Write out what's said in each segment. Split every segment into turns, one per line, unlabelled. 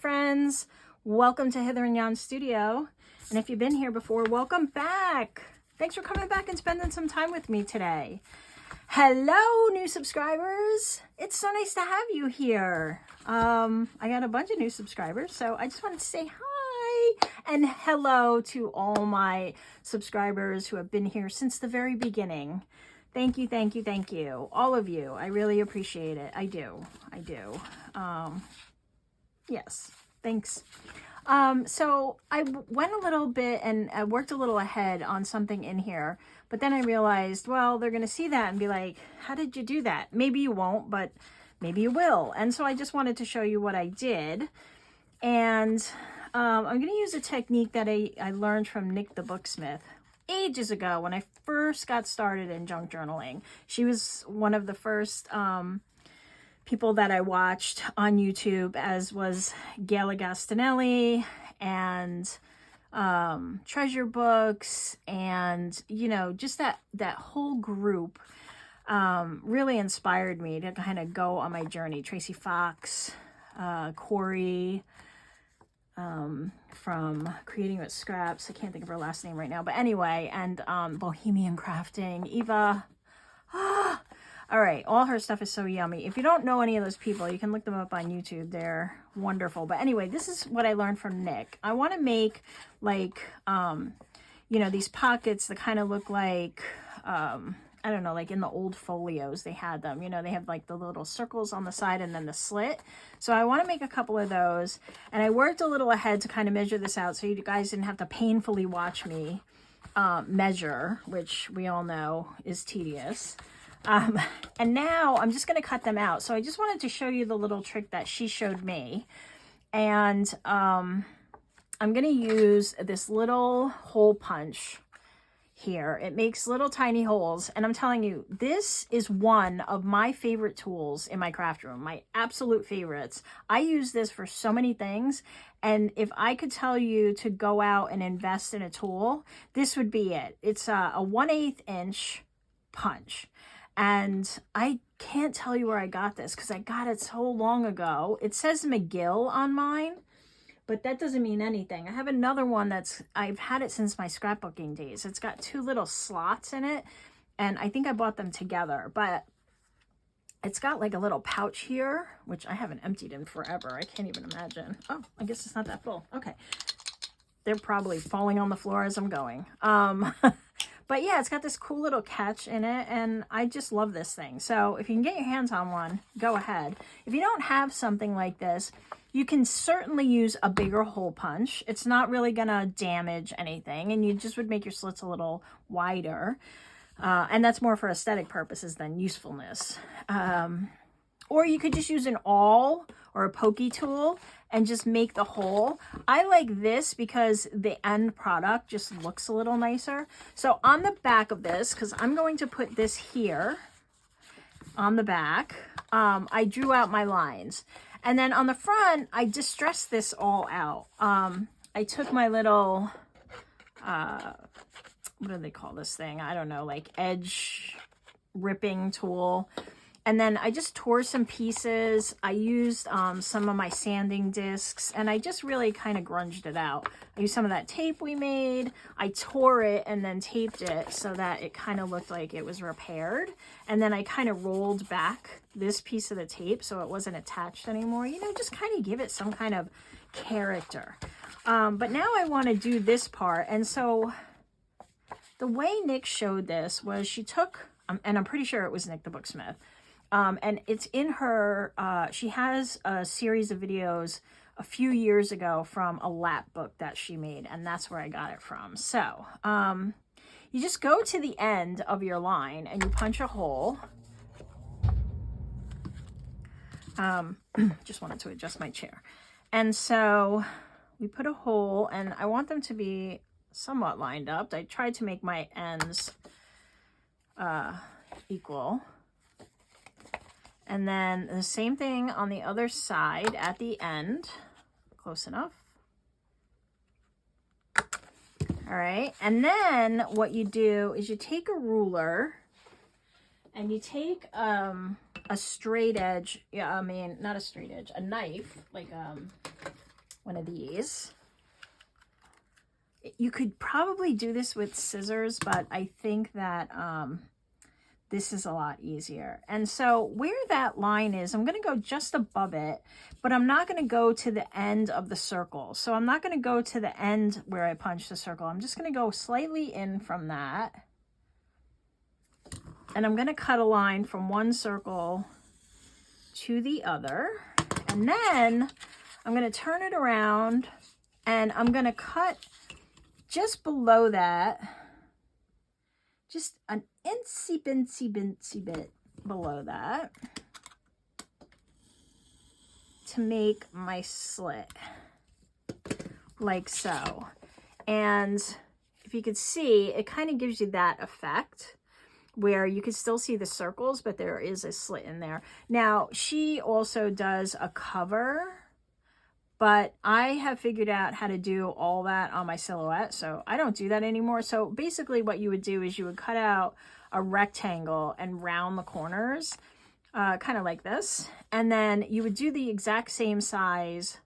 friends. Welcome to Hither and Yon Studio. And if you've been here before, welcome back. Thanks for coming back and spending some time with me today. Hello, new subscribers. It's so nice to have you here. I got a bunch of new subscribers, so I just wanted to say hi and hello to all my subscribers who have been here since the very beginning. Thank you, thank you, thank you. All of you. I really appreciate it. I do. Yes, thanks. So I went a little bit and I worked a little ahead on something in here, but then I realized, well, they're going to see that and be like, how did you do that? Maybe you won't, but maybe you will. And so I just wanted to show you what I did. And I'm going to use a technique that I learned from Nick the Booksmith ages ago when I first got started in junk journaling. She was one of the first people that I watched on YouTube, as was Gaila Gastinelli and Treasure Books, and you know, just that whole group really inspired me to kind of go on my journey. Tracy Fox, Corey, from Creating with Scraps. I can't think of her last name right now, but anyway, and Bohemian Crafting, Eva. All right, all her stuff is so yummy. If you don't know any of those people, you can look them up on YouTube. They're wonderful. But anyway, this is what I learned from Nick. I want to make like, you know, these pockets that kind of look like, I don't know, like in the old folios, they had them, you know, they have like the little circles on the side and then the slit. So I want to make a couple of those. And I worked a little ahead to kind of measure this out so you guys didn't have to painfully watch me measure, which we all know is tedious. And now I'm just going to cut them out. So I just wanted to show you the little trick that she showed me. And I'm going to use this little hole punch here. It makes little tiny holes. And I'm telling you, this is one of my favorite tools in my craft room. My absolute favorites. I use this for so many things. And if I could tell you to go out and invest in a tool, this would be it. It's a 1/8 inch punch. And I can't tell you where I got this because I got it so long ago. It says McGill on mine, but that doesn't mean anything. I have another one I've had it since my scrapbooking days. It's got two little slots in it, and I think I bought them together, but it's got like a little pouch here, which I haven't emptied in forever. I can't even imagine. Oh, I guess it's not that full. Okay. They're probably falling on the floor as I'm going. But yeah, it's got this cool little catch in it, and I just love this thing. So if you can get your hands on one, go ahead. If you don't have something like this, you can certainly use a bigger hole punch. It's not really gonna damage anything, and you just would make your slits a little wider. And that's more for aesthetic purposes than usefulness. Or you could just use an awl or a pokey tool and just make the hole. I like this because the end product just looks a little nicer. So on the back of this, because I'm going to put this here on the back, I drew out my lines. And then on the front, I distressed this all out. I took my little, what do they call this thing? I don't know, like edge ripping tool. And then I just tore some pieces. I used some of my sanding discs, and I just really kind of grunged it out. I used some of that tape we made. I tore it and then taped it so that it kind of looked like it was repaired. And then I kind of rolled back this piece of the tape so it wasn't attached anymore. You know, just kind of give it some kind of character. But now I want to do this part. And so the way Nick showed this was she took, and I'm pretty sure it was Nick the Booksmith, and it's in her, she has a series of videos a few years ago from a lap book that she made, and that's where I got it from. So, you just go to the end of your line and you punch a hole. Just wanted to adjust my chair. And so we put a hole, and I want them to be somewhat lined up. I tried to make my ends equal. And then the same thing on the other side at the end. Close enough. All right. And then what you do is you take a ruler and you take a straight edge. Yeah, I mean, not a straight edge, a knife, like one of these. You could probably do this with scissors, but I think that this is a lot easier. And so where that line is, I'm going to go just above it, but I'm not going to go to the end of the circle. So I'm not going to go to the end where I punch the circle. I'm just going to go slightly in from that. And I'm going to cut a line from one circle to the other. And then I'm going to turn it around and I'm going to cut just below that, just an incy bit below that to make my slit, like so. And if you could see, it kind of gives you that effect where you can still see the circles, but there is a slit in there. Now, she also does a cover, but I have figured out how to do all that on my silhouette, so I don't do that anymore. So basically what you would do is you would cut out a rectangle and round the corners, kind of like this. And then you would do the exact same size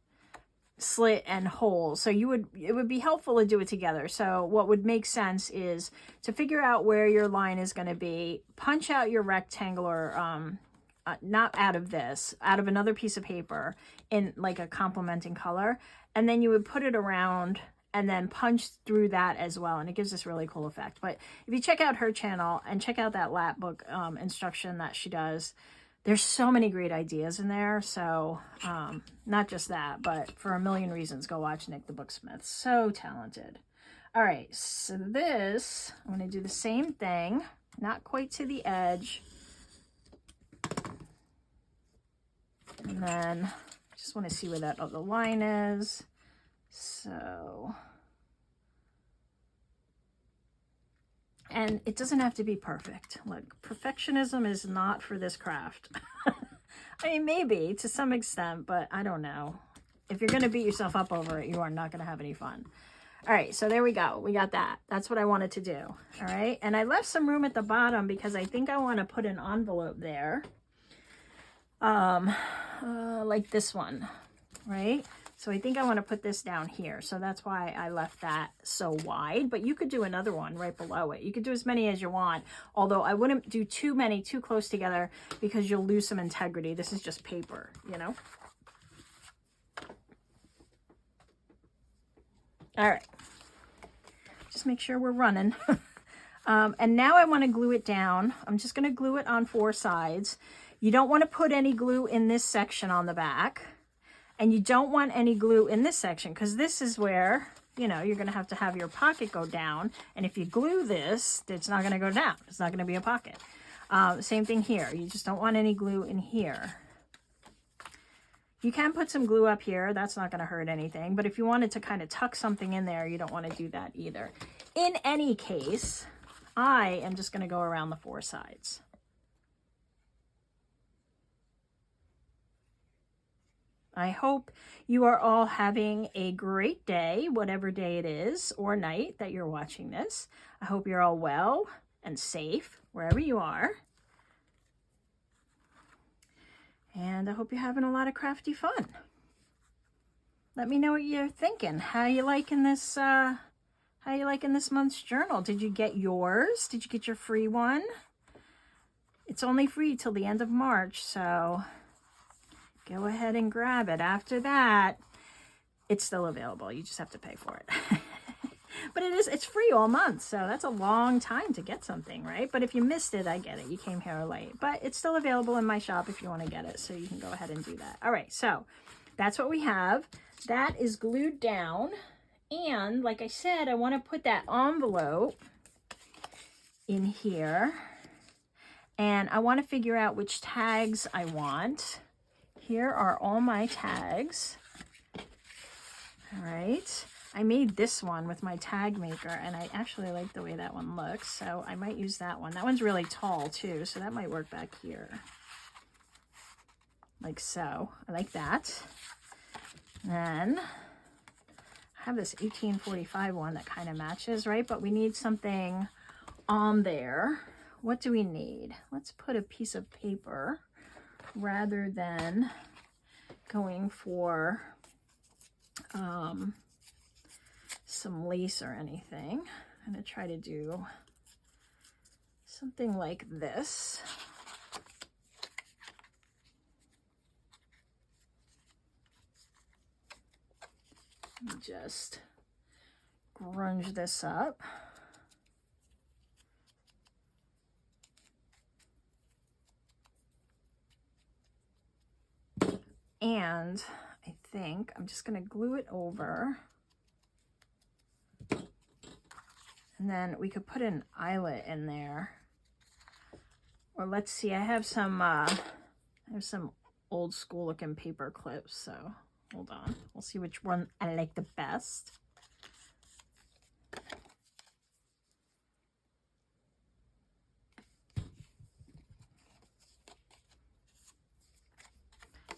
slit and hole. So it would be helpful to do it together. So what would make sense is to figure out where your line is going to be, punch out your rectangular, not out of this, out of another piece of paper in like a complementing color. And then you would put it around and then punch through that as well. And it gives this really cool effect. But if you check out her channel and check out that lap book instruction that she does, there's so many great ideas in there. So not just that, but for a million reasons, go watch Nick the Booksmith. So talented. All right, so this, I'm going to do the same thing, not quite to the edge. And then just want to see where that other line is. So, and it doesn't have to be perfect. Like, perfectionism is not for this craft. I mean, maybe to some extent, but I don't know. If you're going to beat yourself up over it, you are not going to have any fun. All right, so there we go. We got that. That's what I wanted to do. All right, and I left some room at the bottom because I think I want to put an envelope there. Like this one, right? So I think I want to put this down here. So that's why I left that so wide, but you could do another one right below it. You could do as many as you want, although I wouldn't do too many too close together because you'll lose some integrity. This is just paper, you know? All right. Just make sure we're running. And now I want to glue it down. I'm just going to glue it on 4 sides. You don't want to put any glue in this section on the back. And you don't want any glue in this section because this is where, you know, you're going to have your pocket go down. And if you glue this, it's not going to go down. It's not going to be a pocket. Same thing here. You just don't want any glue in here. You can put some glue up here. That's not going to hurt anything. But if you wanted to kind of tuck something in there, you don't want to do that either. In any case, I am just going to go around the 4 sides. I hope you are all having a great day, whatever day it is, or night that you're watching this. I hope you're all well and safe wherever you are. And I hope you're having a lot of crafty fun. Let me know what you're thinking. How you liking this month's journal? Did you get yours? Did you get your free one? It's only free till the end of March, so go ahead and grab it. After that, it's still available. You just have to pay for it. But it's free all month, so that's a long time to get something, right? But if you missed it, I get it. You came here late. But it's still available in my shop if you want to get it, so you can go ahead and do that. All right, so that's what we have. That is glued down. And like I said, I want to put that envelope in here. And I want to figure out which tags I want. Here are all my tags. All right. I made this one with my tag maker, and I actually like the way that one looks, so I might use that one. That one's really tall, too, so that might work back here. Like so. I like that. Then I have this 1845 one that kind of matches, right? But we need something on there. What do we need? Let's put a piece of paper rather than going for some lace or anything. I'm going to try to do something like this. Just grunge this up. And I think I'm just going to glue it over. And then we could put an eyelet in there. Or let's see, I have some old school looking paper clips, so hold on. We'll see which one I like the best.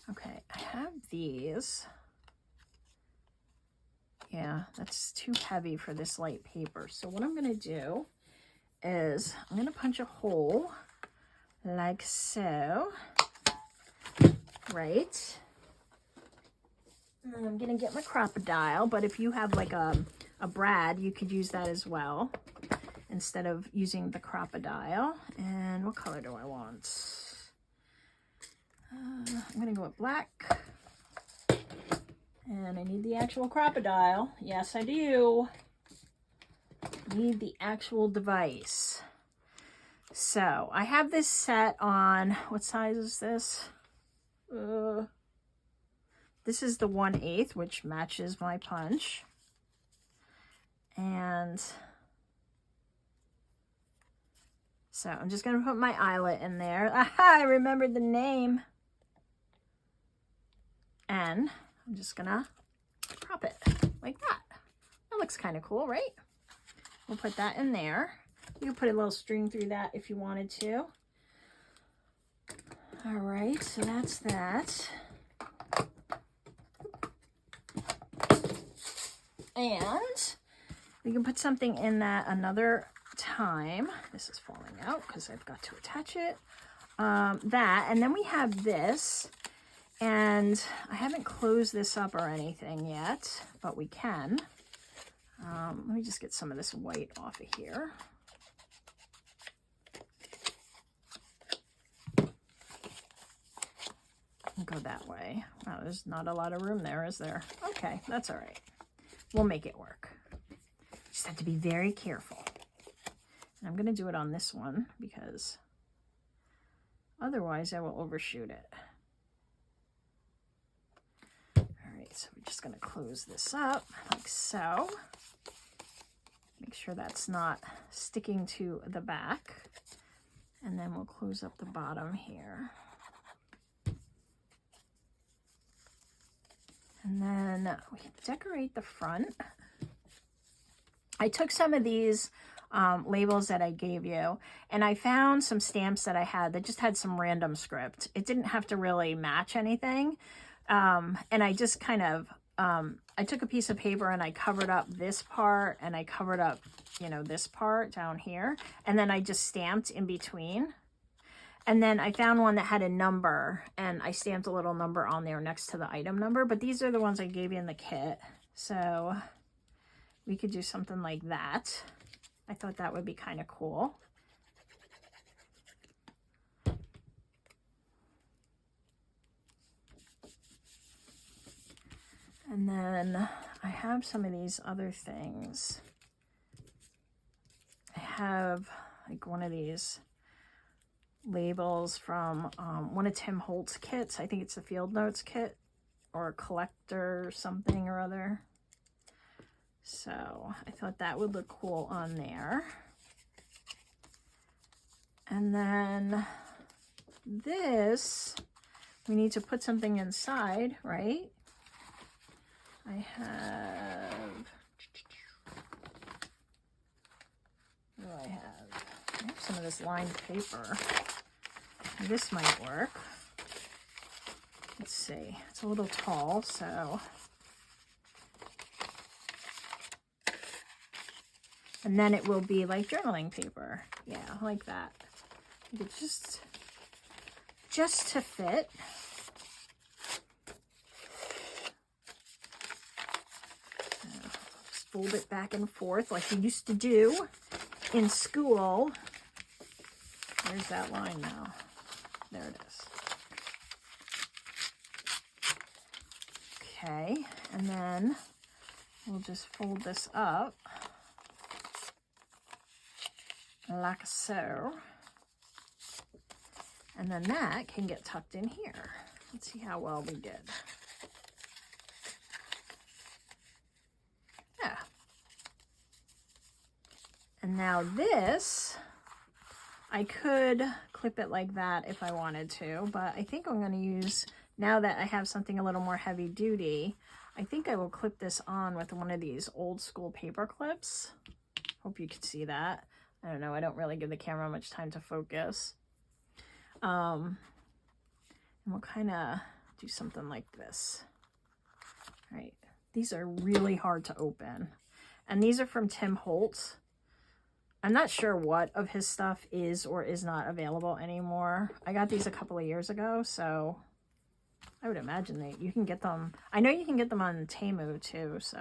Okay, I have these. Yeah, that's too heavy for this light paper. So what I'm going to do is I'm going to punch a hole like so, right? And I'm going to get my crocodile, but if you have like a brad, you could use that as well instead of using the crocodile. And what color do I want? I'm going to go with black. And I need the actual crocodile. Yes, I do. Need the actual device. So I have this set on, what size is this? This is the 1/8, which matches my punch. And so I'm just going to put my eyelet in there. Aha, I remembered the name. And I'm just going to prop it like that. That looks kind of cool, right? We'll put that in there. You can put a little string through that if you wanted to. All right, so that's that. And we can put something in that another time. This is falling out because I've got to attach it. That, and then we have this. And I haven't closed this up or anything yet, but we can. Let me just get some of this white off of here. I'll go that way. Wow, there's not a lot of room there, is there? Okay, that's all right. We'll make it work. Just have to be very careful. And I'm going to do it on this one because otherwise I will overshoot it. So we're just going to close this up like so. Make sure that's not sticking to the back. And then we'll close up the bottom here. And then we decorate the front. I took some of these labels that I gave you, and I found some stamps that I had that just had some random script. It didn't have to really match anything. And I just kind of, I took a piece of paper and I covered up this part and I covered up, you know, this part down here. And then I just stamped in between. And then I found one that had a number and I stamped a little number on there next to the item number. But these are the ones I gave you in the kit. So we could do something like that. I thought that would be kind of cool. And then I have some of these other things. I have like one of these labels from one of Tim Holt's kits. I think it's the Field Notes kit or a collector something or other. So I thought that would look cool on there. And then this, we need to put something inside, right? I have, what do I have? I have some of this lined paper. This might work. Let's see. It's a little tall, so. And then it will be like journaling paper. Yeah, like that. It's just to fit. fold it back and forth like we used to do in school. Where's that line now? There it is. Okay, and then we'll just fold this up like so. And then that can get tucked in here. Let's see how well we did. Yeah. And now this, I could clip it like that if I wanted to, but I think I'm going to use, now that I have something a little more heavy duty, I think I will clip this on with one of these old school paper clips. Hope you can see that. I don't know, I don't really give the camera much time to focus. And we'll kind of do something like this. All right, these are really hard to open. And these are from Tim Holtz. I'm not sure what of his stuff is or is not available anymore. I got these a couple of years ago, so I would imagine that you can get them. I know you can get them on Temu too, so.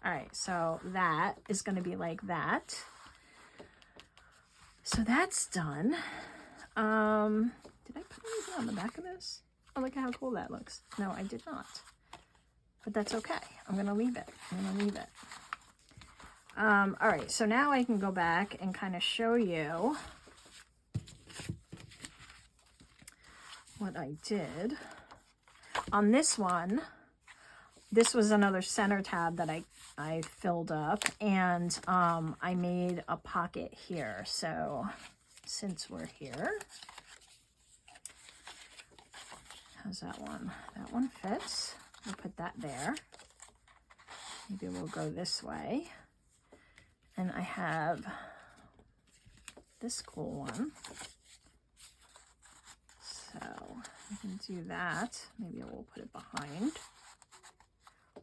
All right, so that is going to be like that. So that's done. Did I put anything on the back of this? Oh, look at how cool that looks. No, I did not. But that's okay. I'm going to leave it. All right, so now I can go back and kind of show you what I did. On this one, this was another center tab that I filled up, and I made a pocket here. So since we're here, how's that one? That one fits. We'll put that there. Maybe we'll go this way. And I have this cool one. So I can do that. Maybe we'll put it behind,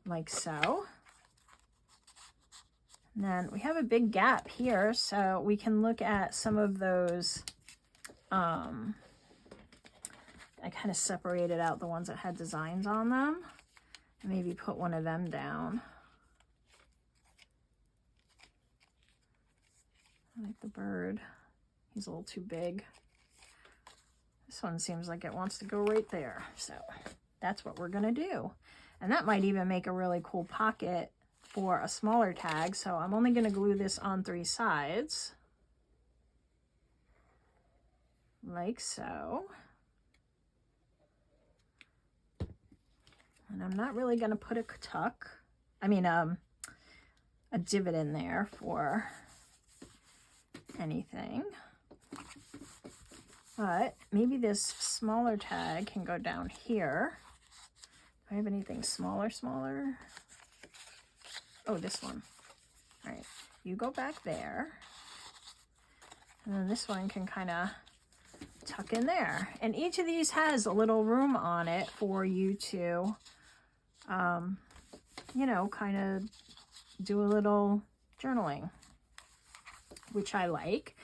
like so. And then we have a big gap here, so we can look at some of those. I kind of separated out the ones that had designs on them. And maybe put one of them down. I like the bird. He's a little too big. This one seems like it wants to go right there. So that's what we're gonna do. And that might even make a really cool pocket for a smaller tag. So I'm only gonna glue this on 3 sides. Like so. And I'm not really gonna put a tuck. I mean, a divot in there for anything, but maybe this smaller tag can go down here. Do I have anything smaller? Oh, this one. All right, you go back there, and then this one can kind of tuck in there. And each of these has a little room on it for you to, you know, kind of do a little journaling, which I like.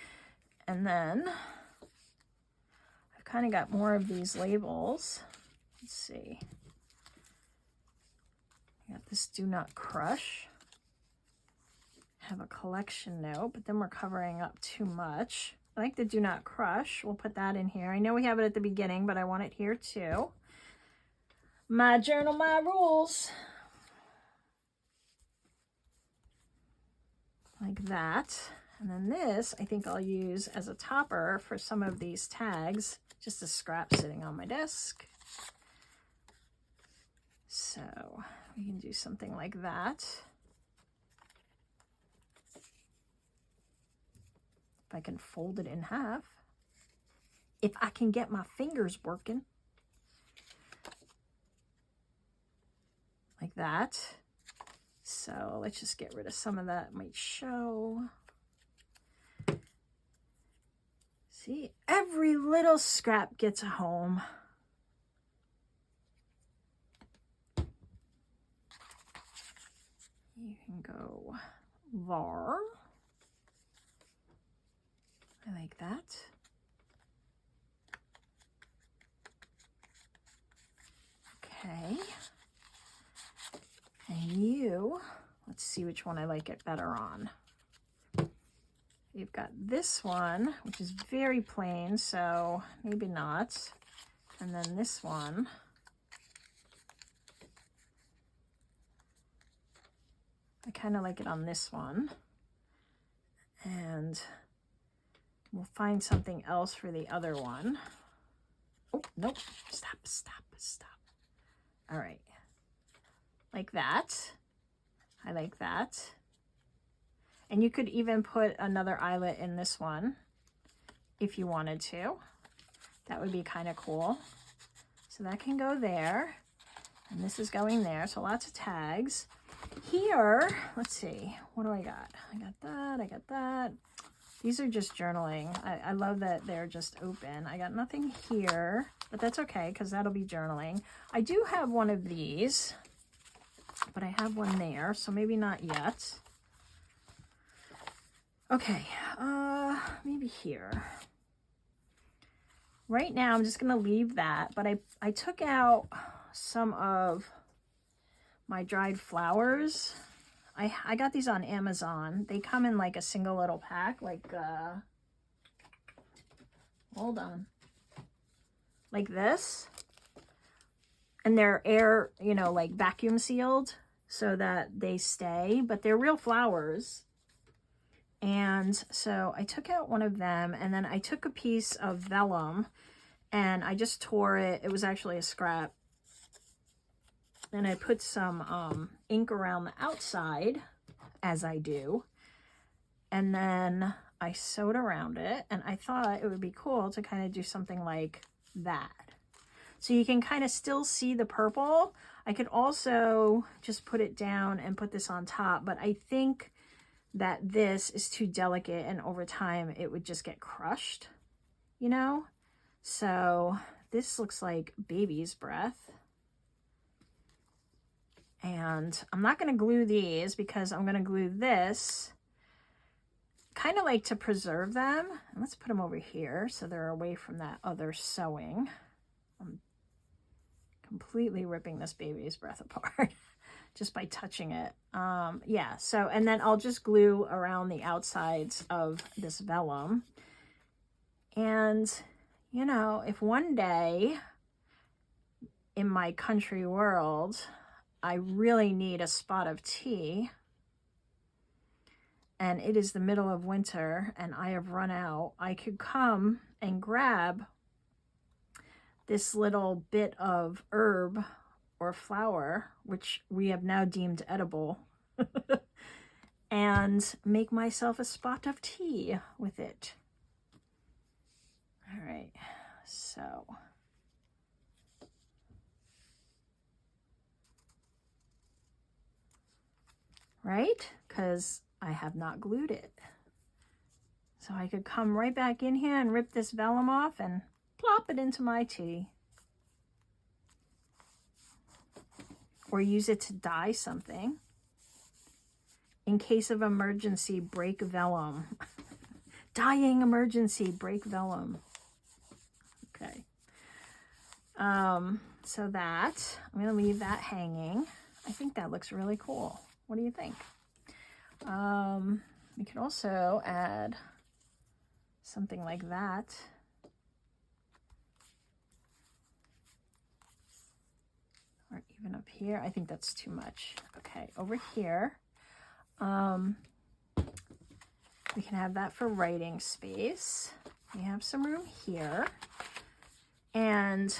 And then I've kind of got more of these labels. Let's see. I got this do not crush. Have a collection note, but then we're covering up too much. I like the do not crush. We'll put that in here. I know we have it at the beginning, but I want it here too. My journal, my rules. Like that. And then this, I think I'll use as a topper for some of these tags, just a scrap sitting on my desk. So we can do something like that. If I can fold it in half. If I can get my fingers working. Like that. So let's just get rid of some of that might show. See, every little scrap gets a home. You can go var. I like that. Okay. And you, Let's see which one I like it better on. You've got this one, which is very plain, so maybe not. And then this one. I kind of like it on this one. And we'll find something else for the other one. Oh, nope. Stop, stop, stop. All right. Like that. I like that. And you could even put another eyelet in this one if you wanted to. That would be kind of cool. So that can go there. And this is going there. So lots of tags. Here, let's see. What do I got? I got that. I got that. These are just journaling. I love that they're just open. I got nothing here, but that's okay because that'll be journaling. I do have one of these, but I have one there, so maybe not yet. Okay, maybe here. Right now, I'm just going to leave that, but I took out some of my dried flowers. I got these on Amazon. They come in like a single little pack, like, hold on, like this. And they're air, you know, like vacuum sealed so that they stay, but they're real flowers. And so I took out one of them, and then I took a piece of vellum and I just tore it. It was actually a scrap. And I put some ink around the outside, as I do. And then I sewed around it, and I thought it would be cool to kind of do something like that. So you can kind of still see the purple. I could also just put it down and put this on top, but I think that this is too delicate, and over time it would just get crushed, you know? So this looks like baby's breath. And I'm not going to glue these because I'm going to glue this kind of like to preserve them. And let's put them over here so they're away from that other sewing. I'm completely ripping this baby's breath apart just by touching it. Yeah, so, and then I'll just glue around the outsides of this vellum. And, you know, if one day in my country world, I really need a spot of tea, and it is the middle of winter and I have run out, I could come and grab this little bit of herb or flower, which we have now deemed edible, and make myself a spot of tea with it. All right, so right? Because I have not glued it. So I could come right back in here and rip this vellum off and plop it into my tea. Or use it to dye something. In case of emergency, break vellum. Dyeing emergency, break vellum. Okay. So that, I'm going to leave that hanging. I think that looks really cool. What do you think? We could also add something like that. Or even up here. I think that's too much. Okay, over here. We can have that for writing space. We have some room here. And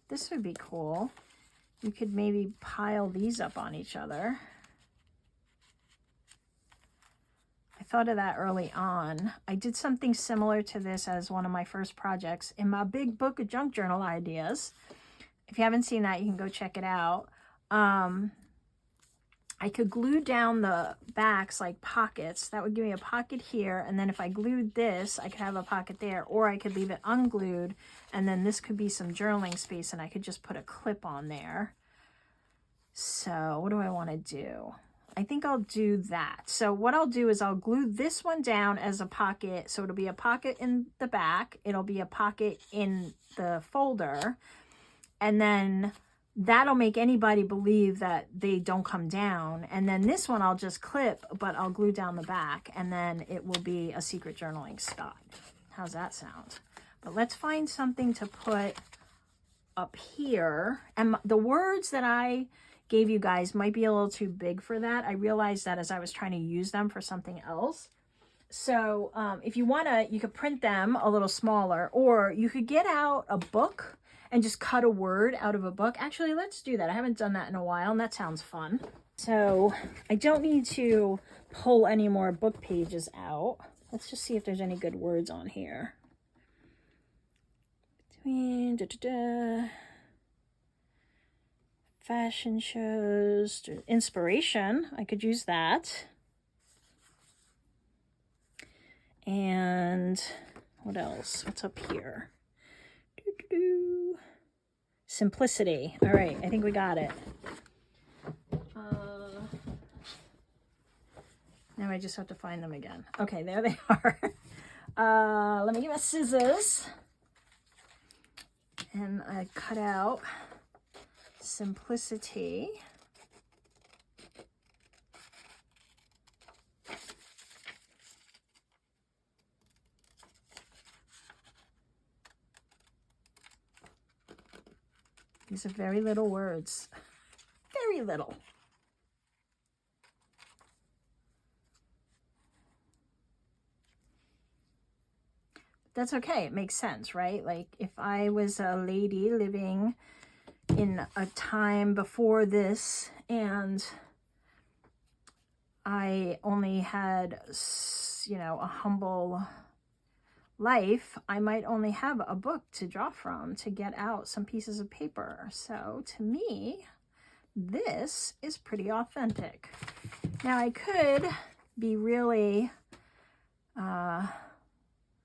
this would be cool. You could maybe pile these up on each other. I thought of that early on. I did something similar to this as one of my first projects in my big book of junk journal ideas. If you haven't seen that, you can go check it out. I could glue down the backs like pockets. That would give me a pocket here. And then if I glued this, I could have a pocket there. Or I could leave it unglued. And then this could be some journaling space. And I could just put a clip on there. So what do I want to do? I think I'll do that. So what I'll do is I'll glue this one down as a pocket. So it'll be a pocket in the back. It'll be a pocket in the folder. And then that'll make anybody believe that they don't come down. And then this one I'll just clip, but I'll glue down the back, and then it will be a secret journaling spot. How's that sound? But let's find something to put up here. And the words that I gave you guys might be a little too big for that. I realized that as I was trying to use them for something else. So if you want to, you could print them a little smaller, or you could get out a book and just cut a word out of a book. Actually, let's do that. I haven't done that in a while, and that sounds fun. So I don't need to pull any more book pages out. Let's just see if there's any good words on here. Between fashion shows, inspiration, I could use that. And what else? What's up here? Simplicity. All right, I think we got it. Now I just have to find them again. Okay, there they are. Let me get my scissors. And I cut out simplicity. These are very little words. Very little. That's okay. It makes sense, right? Like if I was a lady living in a time before this and I only had, you know, a humble life, I might only have a book to draw from to get out some pieces of paper. So to me, this is pretty authentic. Now I could be really, I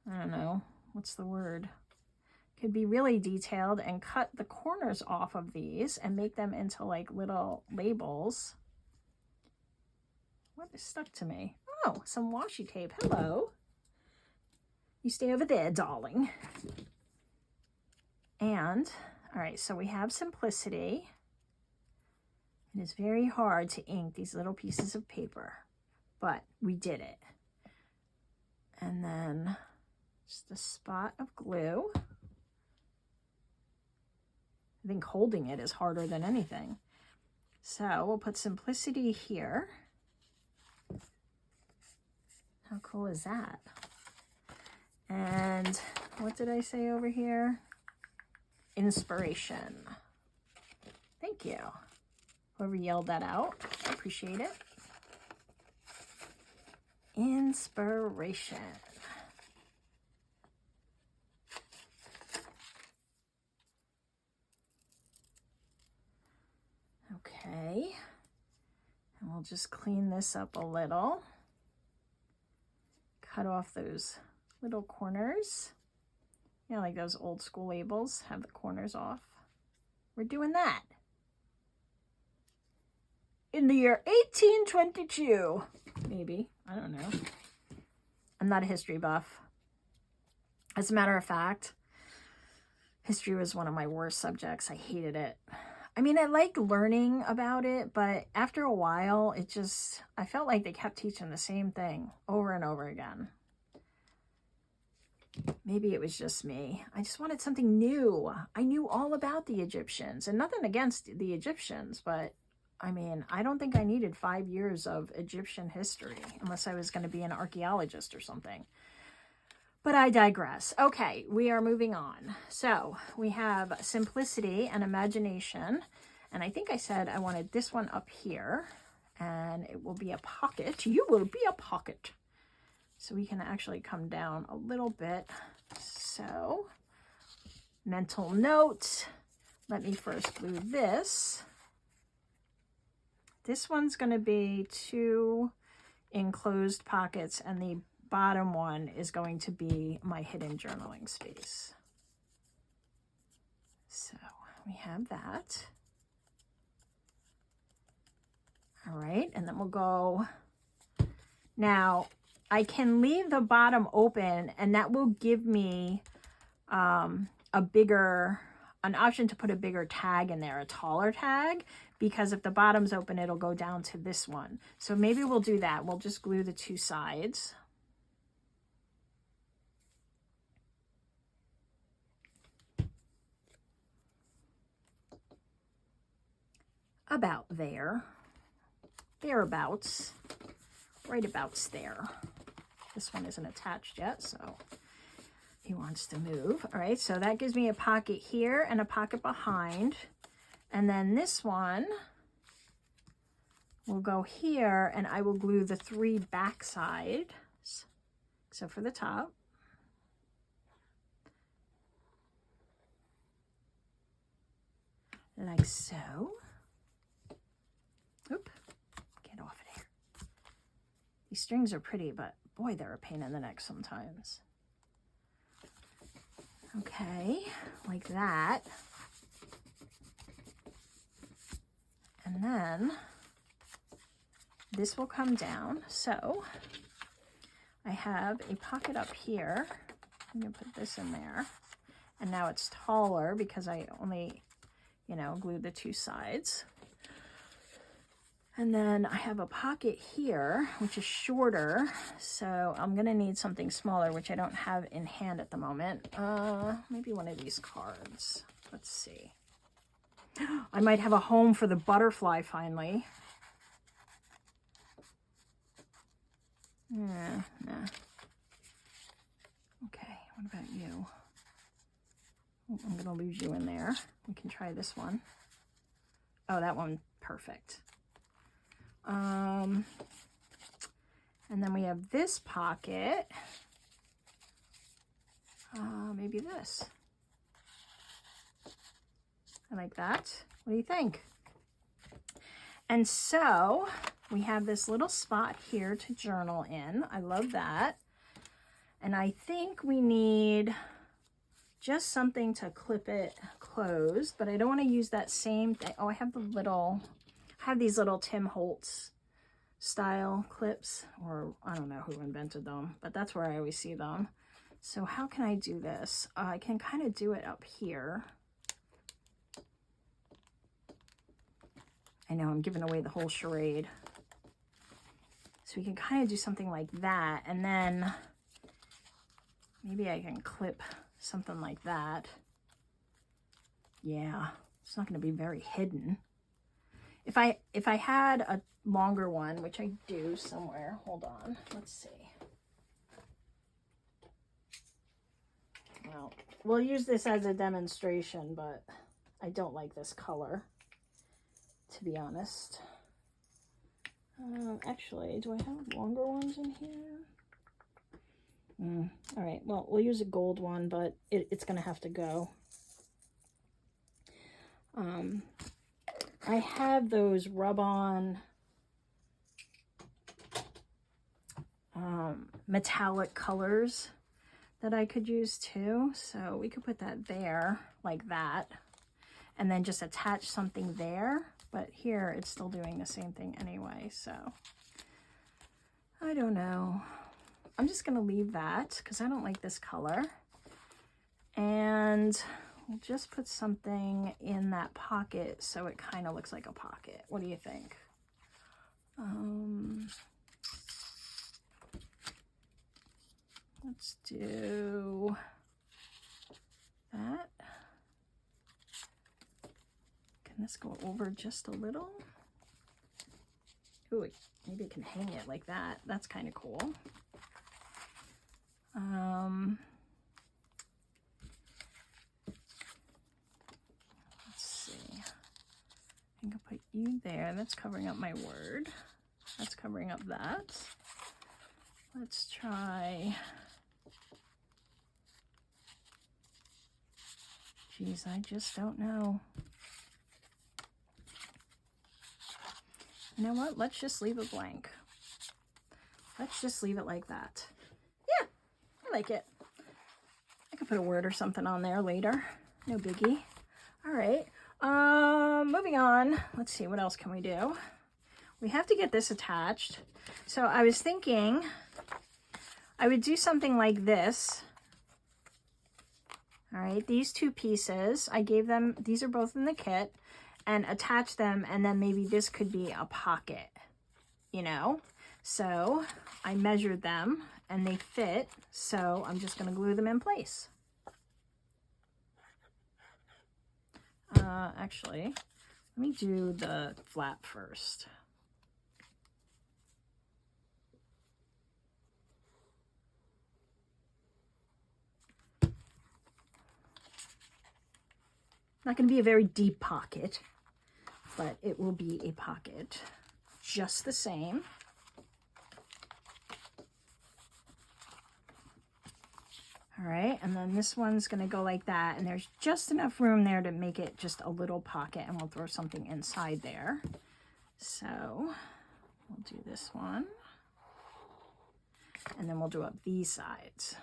don't know, what's the word? Could be really detailed and cut the corners off of these and make them into like little labels. What is stuck to me? Oh, some washi tape. Hello. You stay over there, darling. And, all right, so we have simplicity. It is very hard to ink these little pieces of paper, but we did it. And then just a spot of glue. I think holding it is harder than anything. So we'll put simplicity here. How cool is that? And what did I say over here? Inspiration. Thank you. Whoever yelled that out, I appreciate it. Inspiration. Okay. And we'll just clean this up a little. Cut off those little corners. You know, like those old school labels have the corners off. We're doing that. In the year 1822, maybe. I don't know. I'm not a history buff. As a matter of fact, history was one of my worst subjects. I hated it. I mean, I like learning about it, but after a while, I felt like they kept teaching the same thing over and over again. Maybe it was just me. I just wanted something new. I knew all about the Egyptians, and nothing against the Egyptians, but I mean, I don't think I needed 5 years of Egyptian history unless I was going to be an archaeologist or something. But I digress. Okay, we are moving on. So we have simplicity and imagination. And I think I said I wanted this one up here. And it will be a pocket. You will be a pocket. So we can actually come down a little bit. So, mental note. Let me first glue this. This one's going to be 2 enclosed pockets, and the bottom one is going to be my hidden journaling space. So we have that. All right, and then we'll go. Now, I can leave the bottom open, and that will give me a bigger an option to put a bigger tag in there, a taller tag, because if the bottom's open, it'll go down to this one. So maybe we'll do that. We'll just glue the two sides. About there, thereabouts, right abouts there. This one isn't attached yet, so he wants to move. All right, so that gives me a pocket here and a pocket behind. And then this one will go here, and I will glue the 3 back sides, except for the top. Like so. Oop, get off of there. These strings are pretty, but boy, they're a pain in the neck sometimes. Okay, like that. And then this will come down. So I have a pocket up here. I'm gonna put this in there. And now it's taller because I only, you know, glued the 2 sides. And then I have a pocket here, which is shorter. So I'm gonna need something smaller, which I don't have in hand at the moment. Maybe one of these cards. Let's see. I might have a home for the butterfly finally. Nah. Okay, what about you? Oh, I'm gonna lose you in there. We can try this one. Oh, that one, perfect. And then we have this pocket. Maybe this. I like that. What do you think? And so we have this little spot here to journal in. I love that. And I think we need just something to clip it closed, but I don't want to use that same thing. Oh, I have these little Tim Holtz style clips, or I don't know who invented them, but that's where I always see them. So how can I do this? I can kind of do it up here. I know I'm giving away the whole charade. So we can kind of do something like that, and then maybe I can clip something like that. Yeah, it's not going to be very hidden. If I had a longer one, which I do somewhere, hold on, let's see. Well, we'll use this as a demonstration, but I don't like this color, to be honest. Actually, do I have longer ones in here? All right, well, we'll use a gold one, but it's going to have to go. I have those rub-on metallic colors that I could use too. So we could put that there like that and then just attach something there. But here it's still doing the same thing anyway. So I don't know. I'm just going to leave that because I don't like this color. And we'll just put something in that pocket so it kind of looks like a pocket. What do you think? Let's do that. Can this go over just a little? Ooh, maybe it can hang it like that. That's kind of cool. Let's see. I think I'll put you there. That's covering up my word. That's covering up that. Let's try. Geez, I just don't know. You know what? Let's just leave it blank. Let's just leave it like that. Yeah, I like it. I could put a word or something on there later. No biggie. All right. Moving on. Let's see, what else can we do? We have to get this attached. So I was thinking I would do something like this. All right, these two pieces, I gave them, these are both in the kit, and attach them, and then maybe this could be a pocket, you know? So I measured them and they fit, so I'm just gonna glue them in place. Actually, let me do the flap first. Not going to be a very deep pocket, but it will be a pocket just the same. All right, and then this one's going to go like that, and there's just enough room there to make it just a little pocket, and we'll throw something inside there. So we'll do this one, and then we'll do up these sides.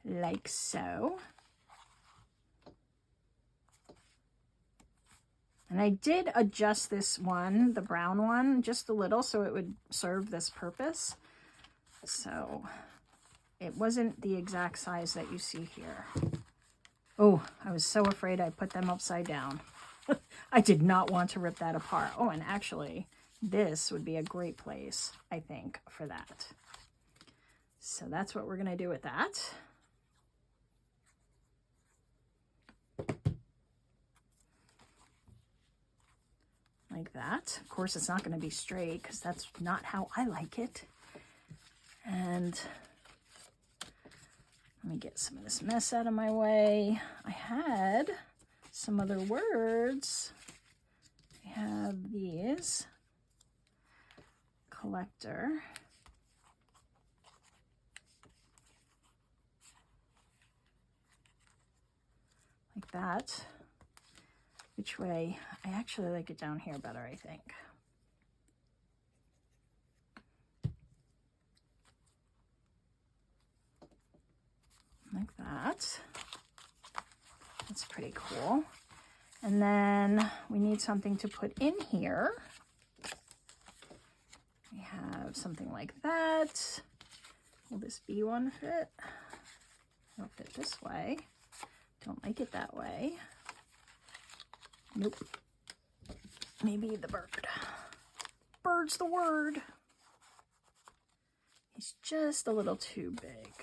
Like so. And I did adjust this one, the brown one, just a little so it would serve this purpose. So it wasn't the exact size that you see here. Oh, I was so afraid I put them upside down. I did not want to rip that apart. Oh, and actually, this would be a great place, I think, for that. So that's what we're going to do with that. Like that. Of course, it's not going to be straight because that's not how I like it. And let me get some of this mess out of my way. I had some other words. I have these. Collector. Like that. Which way? I actually like it down here better, I think. Like that. That's pretty cool. And then we need something to put in here. We have something like that. Will this be one fit? It'll fit this way. Don't like it that way. Nope. Maybe the bird. Bird's the word. He's just a little too big.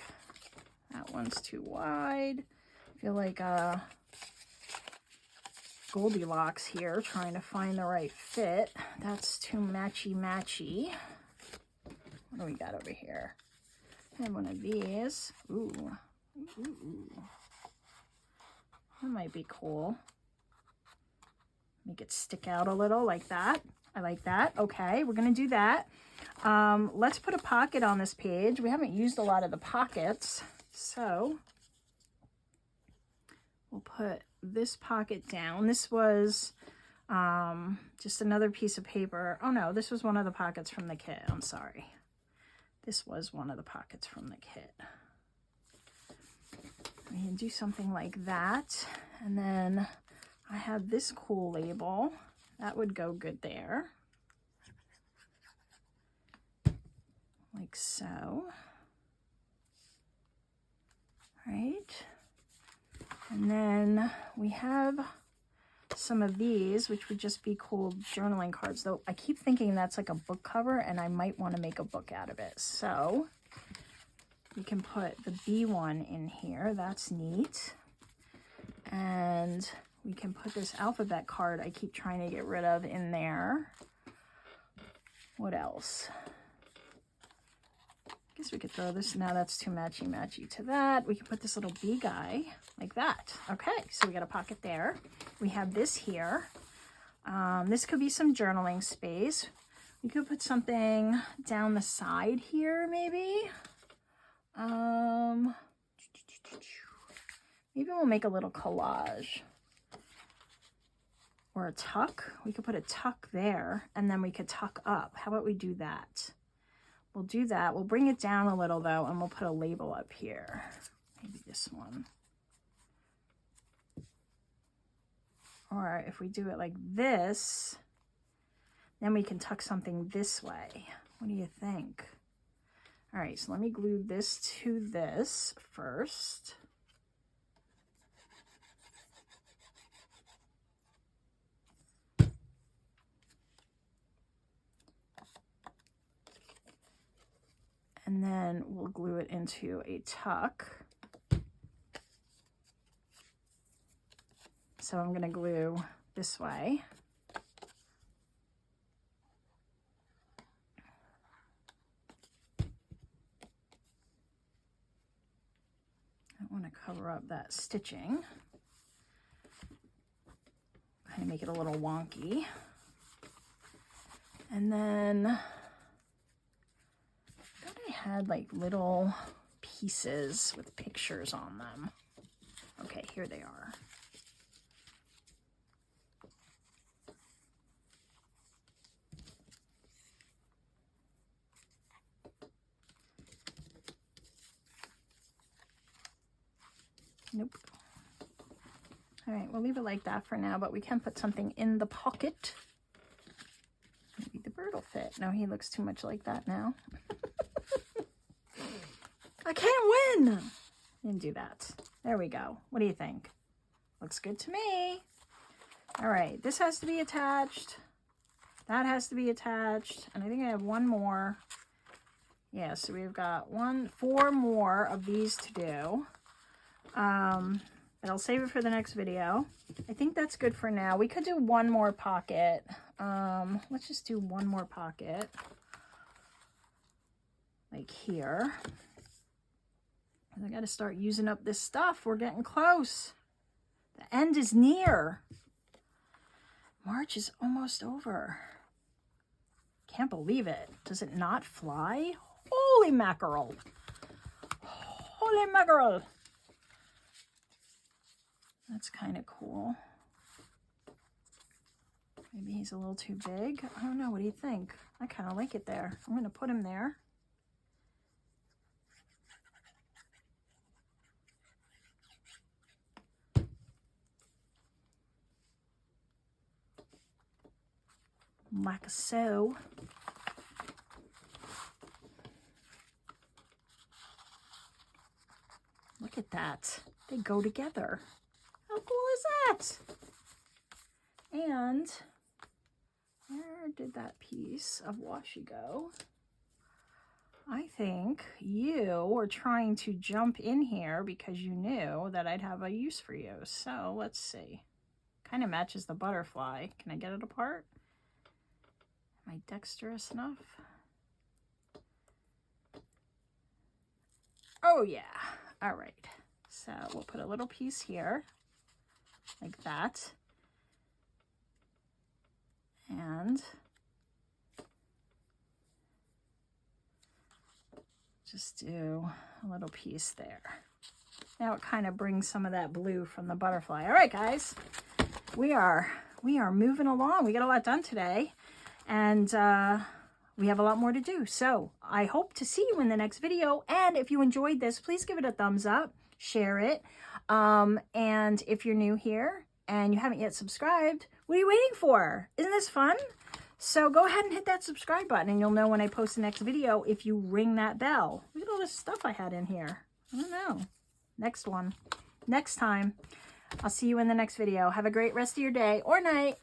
That one's too wide. I feel like Goldilocks here, trying to find the right fit. That's too matchy-matchy. What do we got over here? I have one of these. Ooh. Ooh. That might be cool. Make it stick out a little like that. I like that. Okay, we're going to do that. Let's put a pocket on this page. We haven't used a lot of the pockets, so we'll put this pocket down. This was just another piece of paper. Oh no, this was one of the pockets from the kit. I'm sorry. This was one of the pockets from the kit. We can do something like that, and then I have this cool label. That would go good there. Like so. Right. And then we have some of these, which would just be cool journaling cards. Though I keep thinking that's like a book cover, and I might want to make a book out of it. So we can put the B one in here. That's neat. And we can put this alphabet card I keep trying to get rid of in there. What else? I guess we could throw this. Now that's too matchy-matchy to that. We can put this little bee guy like that. Okay, so we got a pocket there. We have this here. This could be some journaling space. We could put something down the side here, maybe. Maybe we'll make a little collage. Or a tuck. We could put a tuck there, and then we could tuck up. How about we do that? We'll do that. We'll bring it down a little, though, and we'll put a label up here. Maybe this one. Or if we do it like this, Then we can tuck something this way. What do you think? All right, so let me glue this to this first. And then we'll glue it into a tuck. So I'm going to glue this way. I want to cover up that stitching. Kind of make it a little wonky. And then I thought I had like little pieces with pictures on them. Okay, here they are. Nope. All right, we'll leave it like that for now, but we can put something in the pocket. Maybe the bird will fit. No, he looks too much like that now. I can't win. Didn't do that. There we go. What do you think? Looks good to me. All right, this has to be attached. That has to be attached. And I think I have one more. Yeah, so we've got 4 more of these to do. But I'll save it for the next video. I think that's good for now. We could do one more pocket. Let's just do one more pocket. Like here. I got to start using up this stuff. We're getting close. The end is near. March is almost over. Can't believe it. Does it not fly? Holy mackerel. Holy mackerel. That's kind of cool. Maybe he's a little too big. I don't know. What do you think? I kind of like it there. I'm going to put him there. Like so. Look at that. They go together. How cool is that? And where did that piece of washi go? I think you were trying to jump in here because you knew that I'd have a use for you. So let's see. Kind of matches the butterfly. Can I get it apart? Am I dexterous enough? Oh yeah. All right. So we'll put a little piece here. Like that. And just do a little piece there. Now it kind of brings some of that blue from the butterfly. All right, guys, we are moving along. We got a lot done today, and we have a lot more to do. So I hope to see you in the next video. And if you enjoyed this, please give it a thumbs up, share it. And if you're new here and you haven't yet subscribed, what are you waiting for? Isn't this fun? So go ahead and hit that subscribe button and you'll know when I post the next video if you ring that bell. Look at all this stuff I had in here. I don't know. Next one. Next time. I'll see you in the next video. Have a great rest of your day or night.